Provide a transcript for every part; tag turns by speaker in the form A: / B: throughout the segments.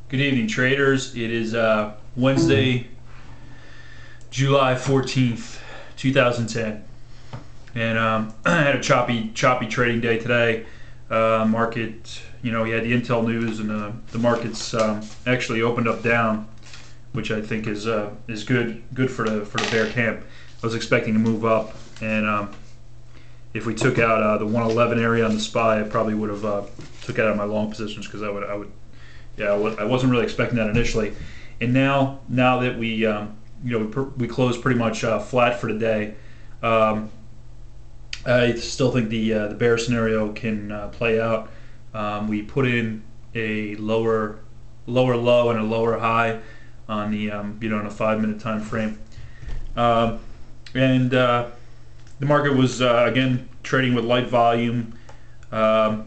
A: Good evening, traders. It is Wednesday, July 14th, 2010. And I had a choppy trading day today. Market, we had the Intel news, and the markets actually opened up down, which I think is good for the bear camp. I was expecting to move up, and if we took out the 111 area on the SPY, I probably would have took out my long positions, because I wasn't really expecting that initially. And now that we closed pretty much flat for the day, I still think the bear scenario can play out. We put in a lower low and a lower high on the in a 5-minute time frame, and the market was again trading with light volume. The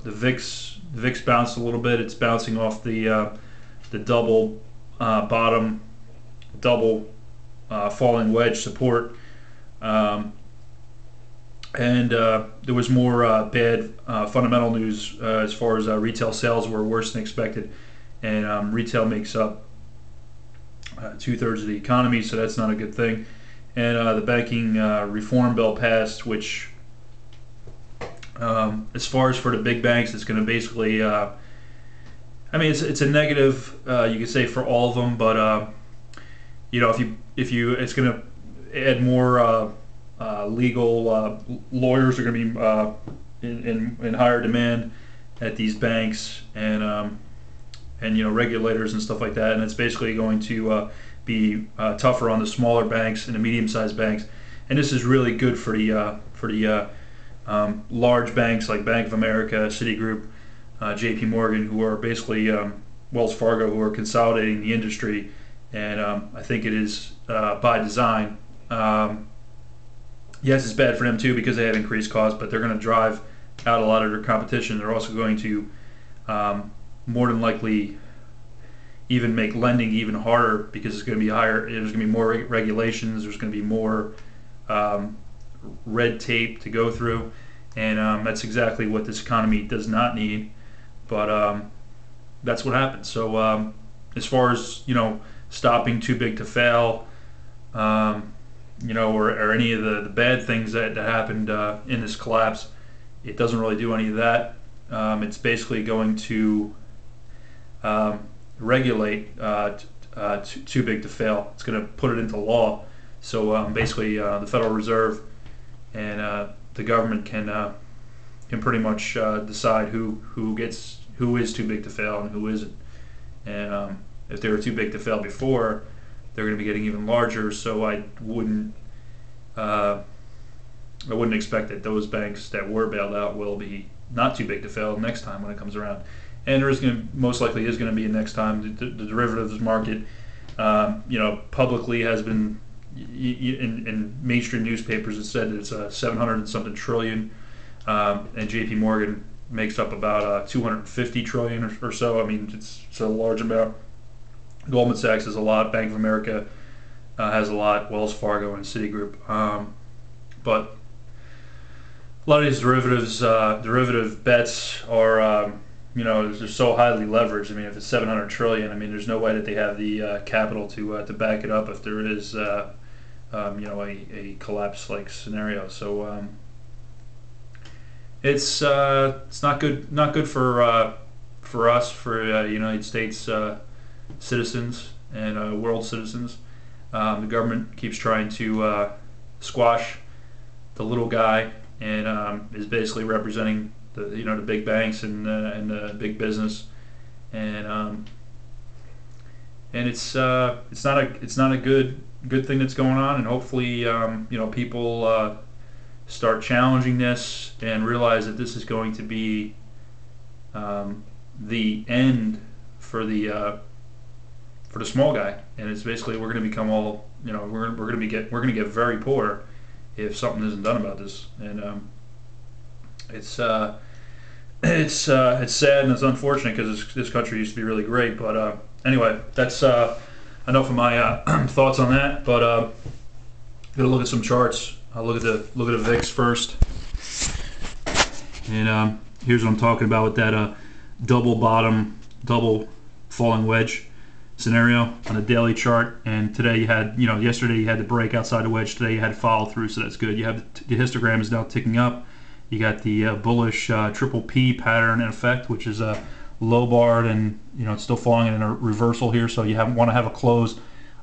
A: VIX bounced a little bit. It's bouncing off the double bottom, double falling wedge support, and there was more bad fundamental news as far as retail sales were worse than expected, and retail makes up 2/3 of the economy, so that's not a good thing. And the banking reform bill passed, which as far as for the big banks, it's going to basically, it's a negative, you could say, for all of them, but if you, it's going to add more legal lawyers are going to be in higher demand at these banks, and regulators and stuff like that, and it's basically going to be tougher on the smaller banks and the medium-sized banks, and this is really good for the large banks like Bank of America, Citigroup, JP Morgan, who are basically Wells Fargo, who are consolidating the industry, and I think it is by design. Yes, it's bad for them too, because they have increased costs, but they're going to drive out a lot of their competition. They're also going to more than likely even make lending even harder, because it's going to be higher. There's going to be more regulations. There's going to be more red tape to go through, and that's exactly what this economy does not need. But that's what happens. So as far as stopping too big to fail, or any of the bad things that happened in this collapse, it doesn't really do any of that. It's basically going to regulate too big to fail. It's going to put it into law. So basically, the Federal Reserve and the government can pretty much decide who is too big to fail and who isn't. And if they were too big to fail before, they're going to be getting even larger. So I wouldn't expect that those banks that were bailed out will be not too big to fail next time when it comes around. And there is most likely is going to be a next time. The derivatives market, publicly has been, in mainstream newspapers, it said that it's 700 and something trillion, and JP Morgan makes up about 250 trillion or so. I mean, it's a large amount. Goldman Sachs has a lot. Bank of America has a lot. Wells Fargo and Citigroup. But a lot of these derivative bets are, they're so highly leveraged. I mean, if it's 700 trillion, I mean, there's no way that they have the capital to back it up if there is, a collapse-like scenario. So it's not good for us, for United States citizens and world citizens. The government keeps trying to squash the little guy, and is basically representing the big banks and the big business, and it's not a good thing that's going on. And hopefully people start challenging this and realize that this is going to be the end for the small guy, and it's basically we're going to become all we're going to get very poor if something isn't done about this. And it's sad and it's unfortunate, because this country used to be really great. But anyway, that's enough of my thoughts on that. But gonna look at some charts. I'll look at the VIX first, and here's what I'm talking about with that double bottom, double falling wedge. scenario on the daily chart. And today you had, yesterday you had the break outside the wedge. Today you had follow through, so that's good. You have the histogram is now ticking up. You got the bullish triple P pattern in effect, which is low barred, and it's still falling in a reversal here. So you want to have a close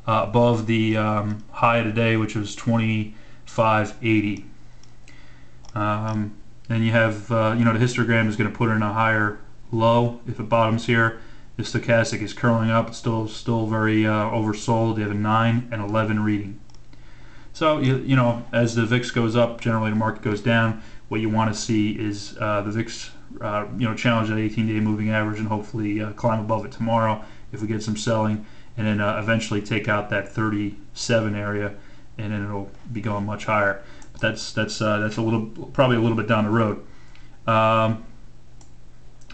A: above the high of the day, which was 25.80. Then you have the histogram is going to put in a higher low if it bottoms here. The stochastic is curling up. It's still very oversold. You have a 9 and 11 reading. So as the VIX goes up, generally the market goes down. What you want to see is the VIX challenge that 18-day moving average and hopefully climb above it tomorrow if we get some selling, and then eventually take out that 37 area, and then it'll be going much higher. But that's probably a little bit down the road.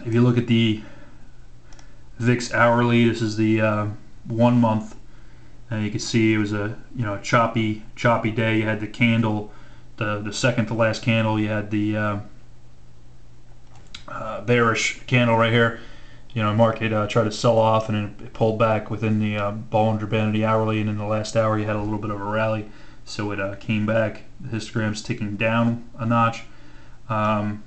A: If you look at the VIX hourly, this is the 1 month, and you can see it was a choppy day. You had the candle, the second to last candle. You had the bearish candle right here. Market tried to sell off, and then it pulled back within the Bollinger Band of the hourly, and in the last hour you had a little bit of a rally, so it came back. The histogram's ticking down a notch. The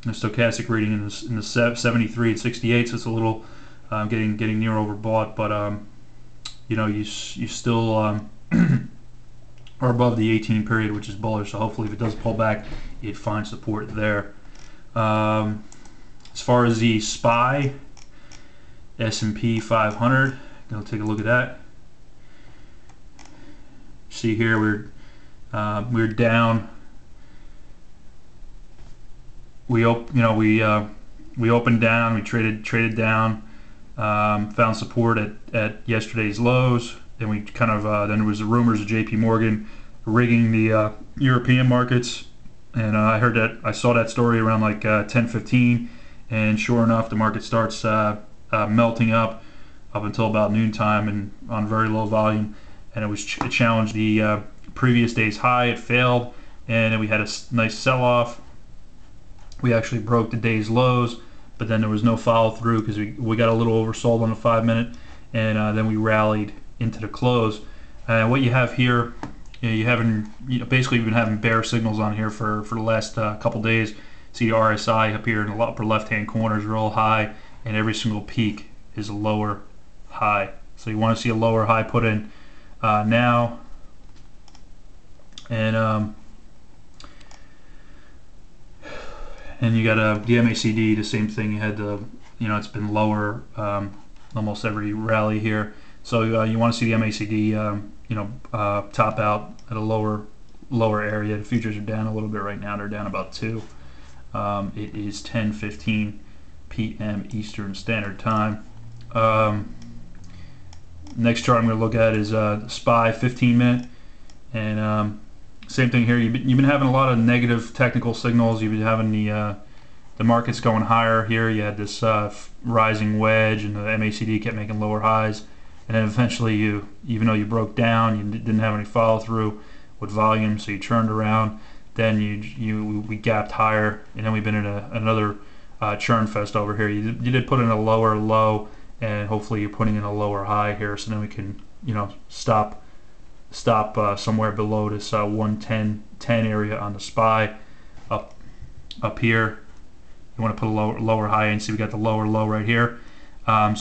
A: stochastic reading in the 73 and 68, so it's a little getting near overbought, but you still are above the 18 period, which is bullish. So hopefully, if it does pull back, it finds support there. As far as the SPY, S&P 500, gonna take a look at that. See here, we're down. We opened down. We traded down. Found support at yesterday's lows. Then we then there was the rumors of J.P. Morgan rigging the European markets, and I saw that story around like 10:15, and sure enough, the market starts melting up until about noontime and on very low volume, and it challenged the previous day's high. It failed, and then we had a nice sell-off. We actually broke the day's lows, but then there was no follow through because we got a little oversold on the 5-minute, and then we rallied into the close. What you have here, basically you've been having bear signals on here for the last couple days. See the RSI up here in the upper left-hand corner is real high, and every single peak is a lower high. So you want to see a lower high put in now, and you got the MACD, the same thing. You had it's been lower almost every rally here. So you want to see the MACD, top out at a lower area. The futures are down a little bit right now. They're down about 2. It is 10:15 p.m. Eastern Standard Time. Next chart I'm going to look at is SPY 15-minute, and same thing here. You've been having a lot of negative technical signals. You've been having the markets going higher here. You had this rising wedge, and the MACD kept making lower highs, and then eventually even though you broke down, you didn't have any follow through with volume, so you turned around. Then we gapped higher, and then we've been in another churn fest over here. You did put in a lower low, and hopefully you're putting in a lower high here, so then we can stop somewhere below this 110.10 area on the SPY up here. You want to put a lower high in. See, we got the lower low right here. And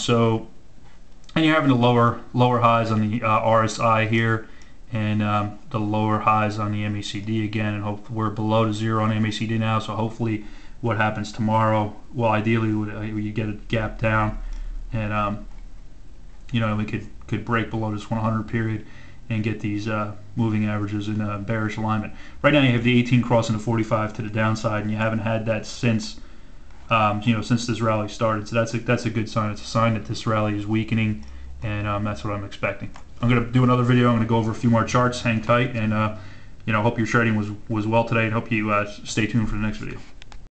A: you're having the lower highs on the RSI here, and the lower highs on the MACD again, and we're below the 0 on the MACD now. So hopefully, what happens tomorrow? Well, ideally, you get a gap down, and we could break below this 100 period and get these moving averages in bearish alignment. Right now, you have the 18 crossing the 45 to the downside, and you haven't had that since since this rally started. So that's a good sign. It's a sign that this rally is weakening, and that's what I'm expecting. I'm going to do another video. I'm going to go over a few more charts. Hang tight, and hope your trading was well today, and hope you stay tuned for the next video.